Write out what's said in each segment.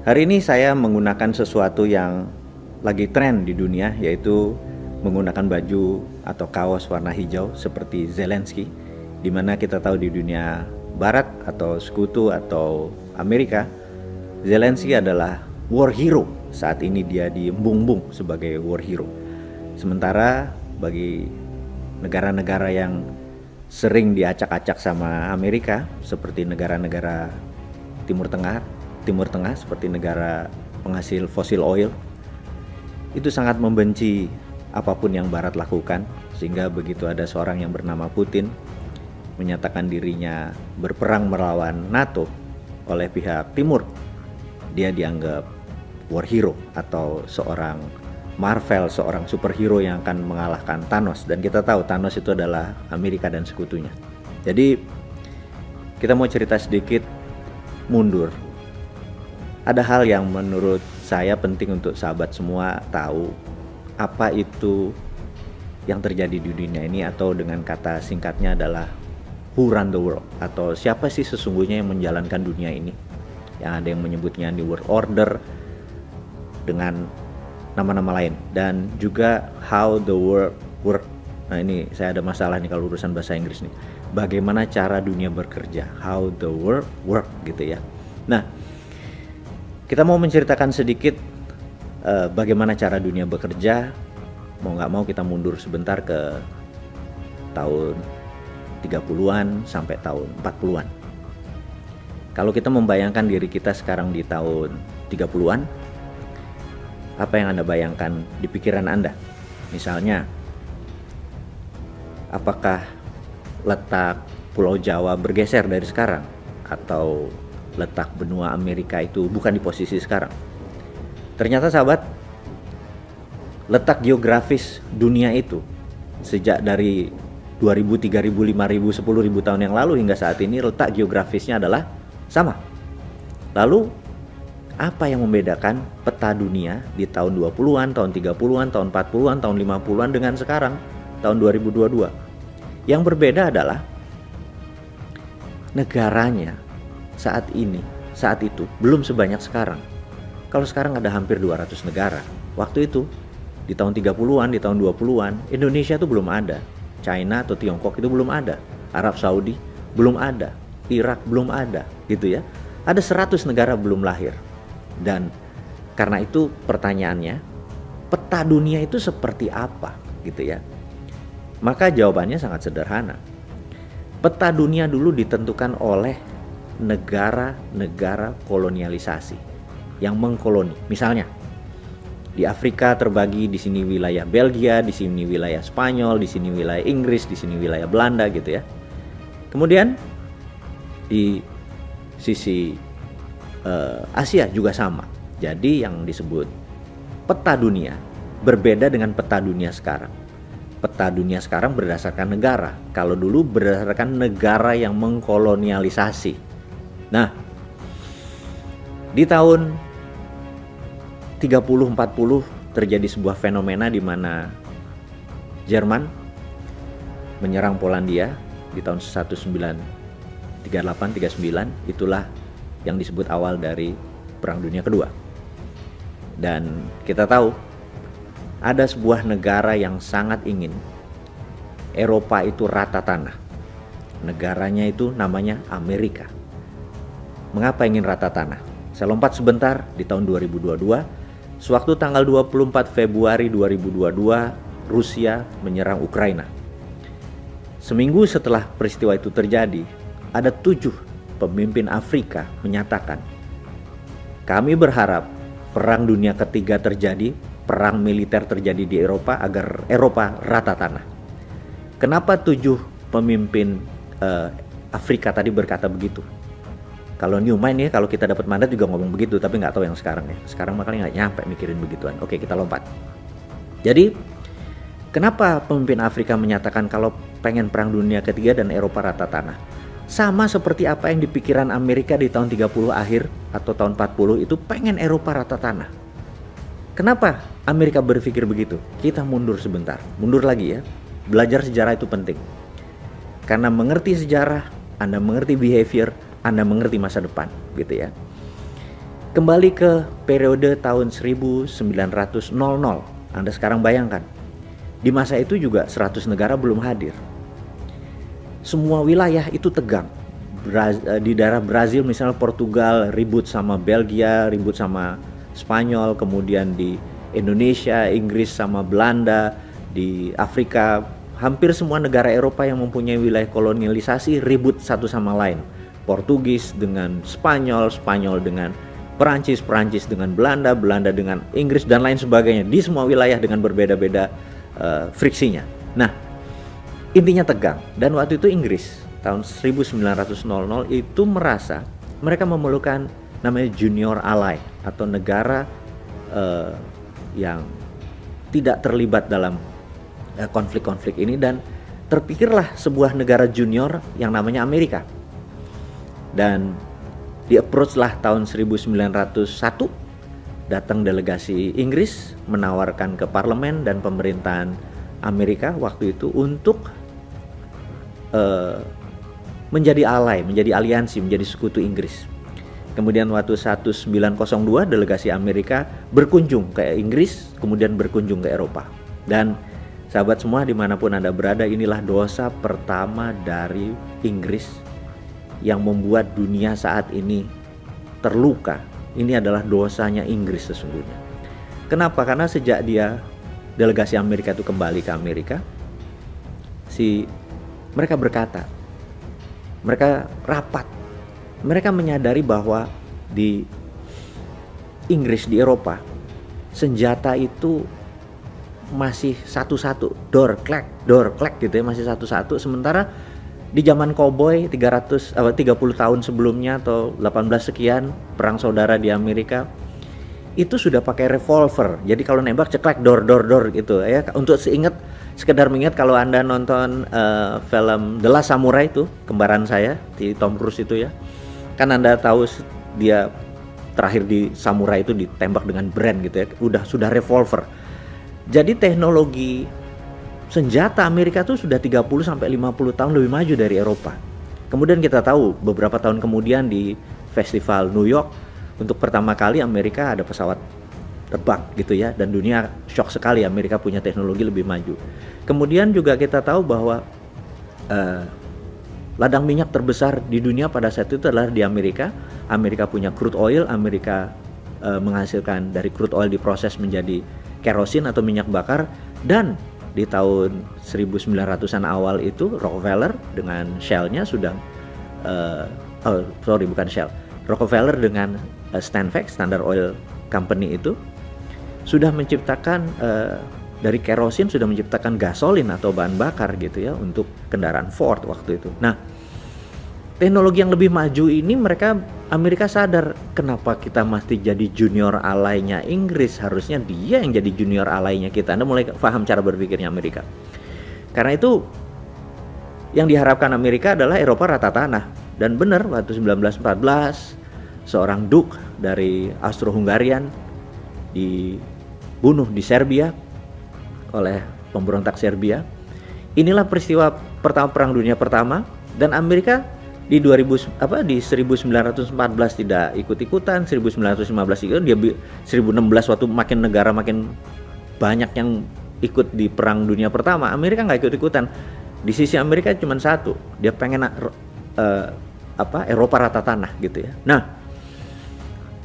Hari ini saya menggunakan sesuatu yang lagi tren di dunia, yaitu menggunakan baju atau kaos warna hijau seperti Zelensky, di mana kita tahu di dunia barat atau sekutu atau Amerika, Zelensky adalah war hero. Saat ini dia diembung-embung sebagai war hero. Sementara bagi negara-negara yang sering diacak-acak sama Amerika, seperti negara-negara Timur Tengah seperti negara penghasil fosil oil, itu sangat membenci apapun yang Barat lakukan, sehingga begitu ada seorang yang bernama Putin menyatakan dirinya berperang melawan NATO oleh pihak Timur, dia dianggap war hero atau seorang Marvel, seorang superhero yang akan mengalahkan Thanos. Dan kita tahu Thanos itu adalah Amerika dan sekutunya. Jadi kita mau cerita sedikit mundur. Ada hal yang menurut saya penting untuk sahabat semua tahu, apa itu yang terjadi di dunia ini, atau dengan kata singkatnya adalah who run the world, atau siapa sih sesungguhnya yang menjalankan dunia ini. Yang ada yang menyebutnya New World Order dengan nama-nama lain, dan juga how the world work. Nah, ini saya ada masalah nih kalau urusan bahasa Inggris nih. Bagaimana cara dunia bekerja, how the world work gitu ya. Nah, kita mau menceritakan sedikit bagaimana cara dunia bekerja. Mau nggak mau kita mundur sebentar ke tahun 30-an sampai tahun 40-an. Kalau kita membayangkan diri kita sekarang di tahun 30-an, apa yang Anda bayangkan di pikiran Anda? Misalnya, apakah letak Pulau Jawa bergeser dari sekarang? Atau letak benua Amerika itu bukan di posisi sekarang? Ternyata sahabat, letak geografis dunia itu sejak dari 2000, 3000, 5000, 10.000 tahun yang lalu hingga saat ini letak geografisnya adalah sama. Lalu apa yang membedakan peta dunia di tahun 20-an, tahun 30-an, tahun 40-an, tahun 50-an dengan sekarang tahun 2022? Yang berbeda adalah negaranya saat itu belum sebanyak sekarang. Kalau sekarang ada hampir 200 negara. Waktu itu di tahun 30-an, di tahun 20-an, Indonesia itu belum ada. China atau Tiongkok itu belum ada. Arab Saudi belum ada. Irak belum ada, gitu ya. Ada 100 negara belum lahir. Dan karena itu pertanyaannya, peta dunia itu seperti apa, gitu ya. Maka jawabannya sangat sederhana. Peta dunia dulu ditentukan oleh negara-negara kolonialisasi yang mengkoloni. Misalnya di Afrika terbagi, di sini wilayah Belgia, di sini wilayah Spanyol, di sini wilayah Inggris, di sini wilayah Belanda, gitu ya. Kemudian di sisi Asia juga sama. Jadi yang disebut peta dunia berbeda dengan peta dunia sekarang. Peta dunia sekarang berdasarkan negara. Kalau dulu berdasarkan negara yang mengkolonialisasi. Nah, di tahun 30-40 terjadi sebuah fenomena di mana Jerman menyerang Polandia di tahun 1938-39. Itulah yang disebut awal dari Perang Dunia Kedua. Dan kita tahu ada sebuah negara yang sangat ingin Eropa itu rata tanah. Negaranya itu namanya Amerika. Mengapa ingin rata tanah? Saya lompat sebentar di tahun 2022. Sewaktu tanggal 24 Februari 2022, Rusia menyerang Ukraina. Seminggu setelah peristiwa itu terjadi, ada 7 pemimpin Afrika menyatakan, kami berharap perang dunia ketiga terjadi, perang militer terjadi di Eropa agar Eropa rata tanah. Kenapa 7 pemimpin Afrika tadi berkata begitu? Kalau Newman ya, kalau kita dapat mandat juga ngomong begitu, tapi nggak tahu yang sekarang ya. Sekarang makanya nggak nyampe mikirin begituan. Oke, kita lompat. Jadi, kenapa pemimpin Afrika menyatakan kalau pengen perang dunia ketiga dan Eropa rata tanah? Sama seperti apa yang dipikiran Amerika di tahun 30 akhir atau tahun 40 itu pengen Eropa rata tanah. Kenapa Amerika berpikir begitu? Kita mundur sebentar, mundur lagi ya. Belajar sejarah itu penting. Karena mengerti sejarah, Anda mengerti behavior, Anda mengerti masa depan, gitu ya. Kembali ke periode tahun 1900. Anda sekarang bayangkan, di masa itu juga 100 negara belum hadir. Semua wilayah itu tegang. Di daerah Brazil misalnya, Portugal ribut sama Belgia, ribut sama Spanyol, kemudian di Indonesia, Inggris sama Belanda, di Afrika, hampir semua negara Eropa yang mempunyai wilayah kolonialisasi ribut satu sama lain. Portugis dengan Spanyol, Spanyol dengan Perancis, Perancis dengan Belanda, Belanda dengan Inggris, dan lain sebagainya, di semua wilayah dengan berbeda-beda friksinya. Nah, intinya tegang. Dan waktu itu Inggris tahun 1900 itu merasa mereka memerlukan namanya junior ally, atau negara yang tidak terlibat dalam konflik-konflik ini, dan terpikirlah sebuah negara junior yang namanya Amerika. Dan di-approach lah tahun 1901, datang delegasi Inggris menawarkan ke parlemen dan pemerintahan Amerika waktu itu untuk menjadi ally, menjadi aliansi, menjadi sekutu Inggris. Kemudian waktu 1902 delegasi Amerika berkunjung ke Inggris, kemudian berkunjung ke Eropa. Dan sahabat semua dimanapun Anda berada, inilah dosa pertama dari Inggris yang membuat dunia saat ini terluka. Ini adalah dosanya Inggris sesungguhnya. Kenapa? Karena sejak delegasi Amerika itu kembali ke Amerika, mereka berkata, mereka rapat, mereka menyadari bahwa di Inggris, di Eropa, senjata itu masih satu-satu, door clack gitu ya, masih satu-satu. Sementara di zaman koboi 30 tahun sebelumnya atau 18 sekian, perang saudara di Amerika, itu sudah pakai revolver. Jadi kalau nembak ceklek door gitu ya. Untuk sekedar mengingat, kalau Anda nonton film The Last Samurai itu, kembaran saya di Tom Cruise itu ya, kan Anda tahu dia terakhir di Samurai itu ditembak dengan brand gitu ya, sudah revolver. Jadi teknologi senjata Amerika itu sudah 30-50 tahun lebih maju dari Eropa. Kemudian kita tahu beberapa tahun kemudian di Festival New York, untuk pertama kali Amerika ada pesawat terbang gitu ya, dan dunia shock sekali, Amerika punya teknologi lebih maju. Kemudian juga kita tahu bahwa ladang minyak terbesar di dunia pada saat itu adalah di Amerika. Amerika punya crude oil, Amerika menghasilkan dari crude oil diproses menjadi kerosin atau minyak bakar. Dan di tahun 1900-an awal itu Rockefeller dengan Shell-nya sudah Rockefeller dengan Stanford, Standard Oil Company itu sudah menciptakan dari kerosin, sudah menciptakan gasolin atau bahan bakar gitu ya untuk kendaraan Ford waktu itu. Nah, teknologi yang lebih maju ini Amerika sadar, kenapa kita mesti jadi junior alainya Inggris, harusnya dia yang jadi junior alainya kita. Anda mulai paham cara berpikirnya Amerika. Karena itu yang diharapkan Amerika adalah Eropa rata tanah. Dan benar, waktu 1914 seorang Duke dari Austro-Hungarian dibunuh di Serbia oleh pemberontak Serbia. Inilah peristiwa pertama Perang Dunia Pertama, dan Amerika di 1914 tidak ikut-ikutan, 1915 ikut, dia 1916 waktu negara makin banyak yang ikut di Perang Dunia Pertama, Amerika nggak ikut-ikutan. Di sisi Amerika cuma satu, dia pengen Eropa rata tanah gitu ya. Nah,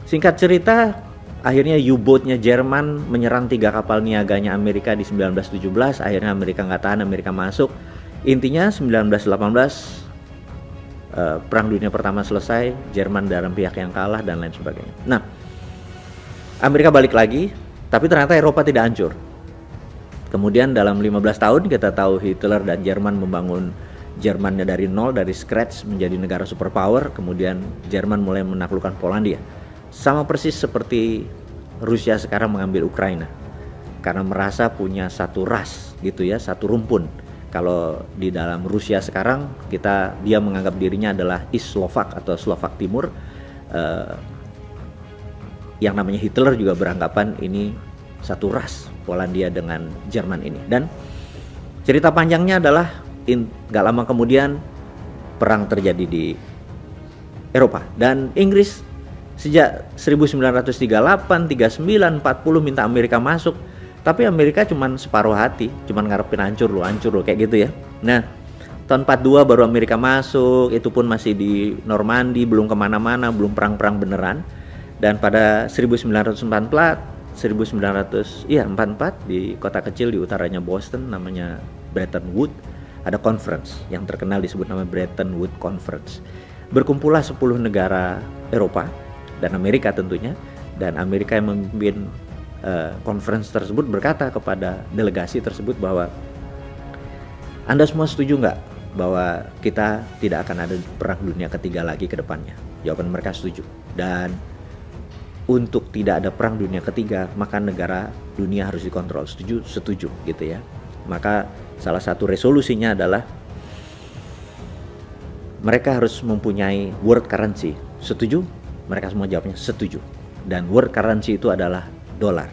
singkat cerita, akhirnya U-boatnya Jerman menyerang 3 kapal niaganya Amerika di 1917. Akhirnya Amerika nggak tahan, Amerika masuk. Intinya 1918 Perang Dunia Pertama selesai, Jerman dalam pihak yang kalah dan lain sebagainya. Nah, Amerika balik lagi, tapi ternyata Eropa tidak hancur. Kemudian dalam 15 tahun kita tahu Hitler dan Jerman membangun Jermannya dari nol, dari scratch menjadi negara superpower. Kemudian Jerman mulai menaklukkan Polandia. Sama persis seperti Rusia sekarang mengambil Ukraina, karena merasa punya satu ras gitu ya, satu rumpun. Kalau di dalam Rusia sekarang dia menganggap dirinya adalah East Slovak atau Slovak Timur. Yang namanya Hitler juga beranggapan ini satu ras, Polandia dengan Jerman ini. Dan cerita panjangnya adalah gak lama kemudian perang terjadi di Eropa, dan Inggris Sejak 1938, 39, 40 minta Amerika masuk, tapi Amerika cuman separuh hati, cuman ngarepin hancur lo kayak gitu ya. Nah, tahun 42 baru Amerika masuk, itu pun masih di Normandy, belum kemana-mana, belum perang-perang beneran. Dan pada 1944 di kota kecil di utaranya Boston namanya Bretton Woods, ada conference yang terkenal disebut nama Bretton Woods Conference. Berkumpullah 10 negara Eropa dan Amerika tentunya, dan Amerika yang memimpin conference tersebut berkata kepada delegasi tersebut bahwa Anda semua setuju nggak bahwa kita tidak akan ada perang dunia ketiga lagi ke depannya? Jawaban mereka setuju. Dan untuk tidak ada perang dunia ketiga, maka negara dunia harus dikontrol. Setuju gitu ya. Maka salah satu resolusinya adalah mereka harus mempunyai world currency. Setuju? Mereka semua jawabnya setuju. Dan world currency itu adalah dolar.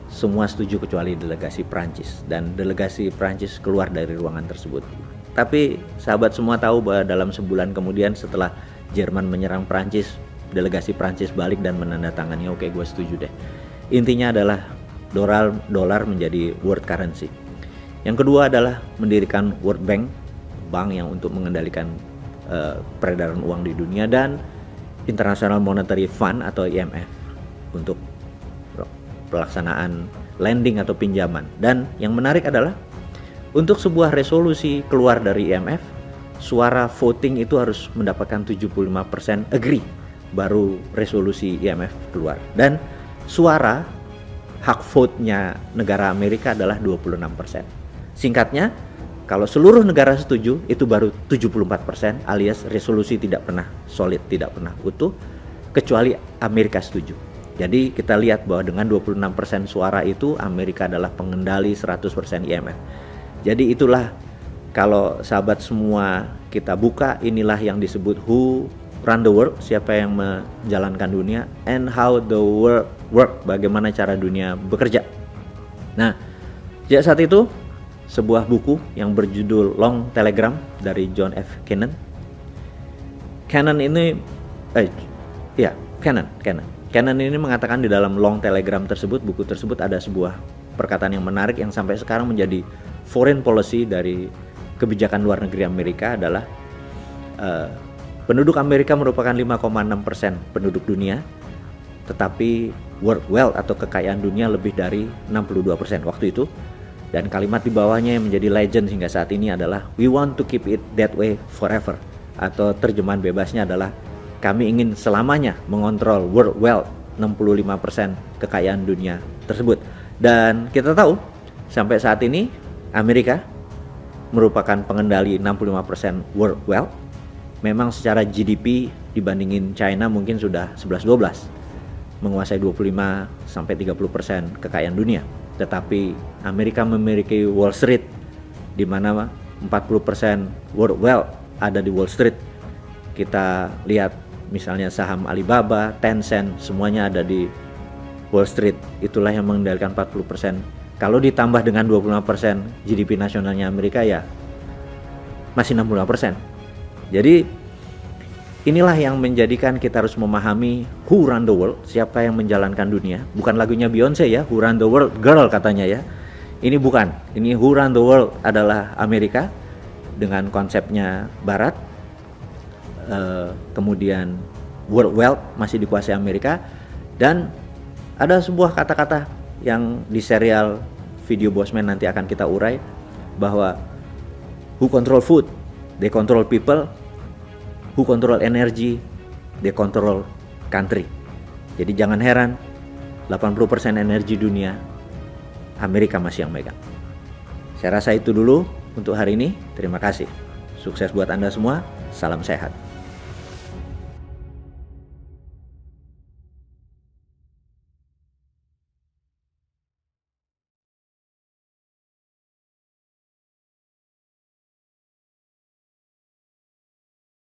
Semua setuju kecuali delegasi Prancis, dan delegasi Prancis keluar dari ruangan tersebut. Tapi sahabat semua tahu bahwa dalam sebulan kemudian setelah Jerman menyerang Prancis, delegasi Prancis balik dan menandatangani, oke, gue setuju deh. Intinya adalah dolar menjadi world currency. Yang kedua adalah mendirikan World Bank, bank yang untuk mengendalikan peredaran uang di dunia, dan International Monetary Fund atau IMF untuk pelaksanaan lending atau pinjaman. Dan yang menarik adalah untuk sebuah resolusi keluar dari IMF, suara voting itu harus mendapatkan 75% agree baru resolusi IMF keluar. Dan suara hak vote-nya negara Amerika adalah 26%. Singkatnya, kalau seluruh negara setuju itu baru 74%, alias resolusi tidak pernah solid, tidak pernah utuh, kecuali Amerika setuju. Jadi kita lihat bahwa dengan 26% suara itu Amerika adalah pengendali 100% IMF. Jadi itulah, kalau sahabat semua kita buka, inilah yang disebut who run the world, siapa yang menjalankan dunia, and how the world work, bagaimana cara dunia bekerja. Nah, sejak saat itu sebuah buku yang berjudul Long Telegram dari John F. Cannon. Cannon ini mengatakan di dalam Long Telegram tersebut, buku tersebut ada sebuah perkataan yang menarik yang sampai sekarang menjadi foreign policy dari kebijakan luar negeri Amerika adalah penduduk Amerika merupakan 5,6% penduduk dunia, tetapi world wealth atau kekayaan dunia lebih dari 62% waktu itu. Dan kalimat di bawahnya yang menjadi legend hingga saat ini adalah we want to keep it that way forever, atau terjemahan bebasnya adalah kami ingin selamanya mengontrol world wealth, 65% kekayaan dunia tersebut. Dan kita tahu sampai saat ini Amerika merupakan pengendali 65% world wealth. Memang secara GDP dibandingin China mungkin sudah 11-12, menguasai 25-30% kekayaan dunia. Tetapi Amerika memiliki Wall Street, di mana 40% world wealth ada di Wall Street. Kita lihat misalnya saham Alibaba, Tencent, semuanya ada di Wall Street. Itulah yang mengendalikan 40%. Kalau ditambah dengan 25% GDP nasionalnya Amerika, ya masih 65%. Jadi inilah yang menjadikan kita harus memahami who run the world, siapa yang menjalankan dunia. Bukan lagunya Beyonce ya, who run the world girl katanya ya. Ini bukan, ini who run the world adalah Amerika dengan konsepnya Barat. Kemudian world wealth masih dikuasai Amerika. Dan ada sebuah kata-kata yang di serial video Bosman nanti akan kita urai, bahwa who control food, they control people. Who control energy, they control country. Jadi jangan heran 80% energi dunia Amerika masih yang megang. Saya rasa itu dulu untuk hari ini. Terima kasih. Sukses buat Anda semua. Salam sehat.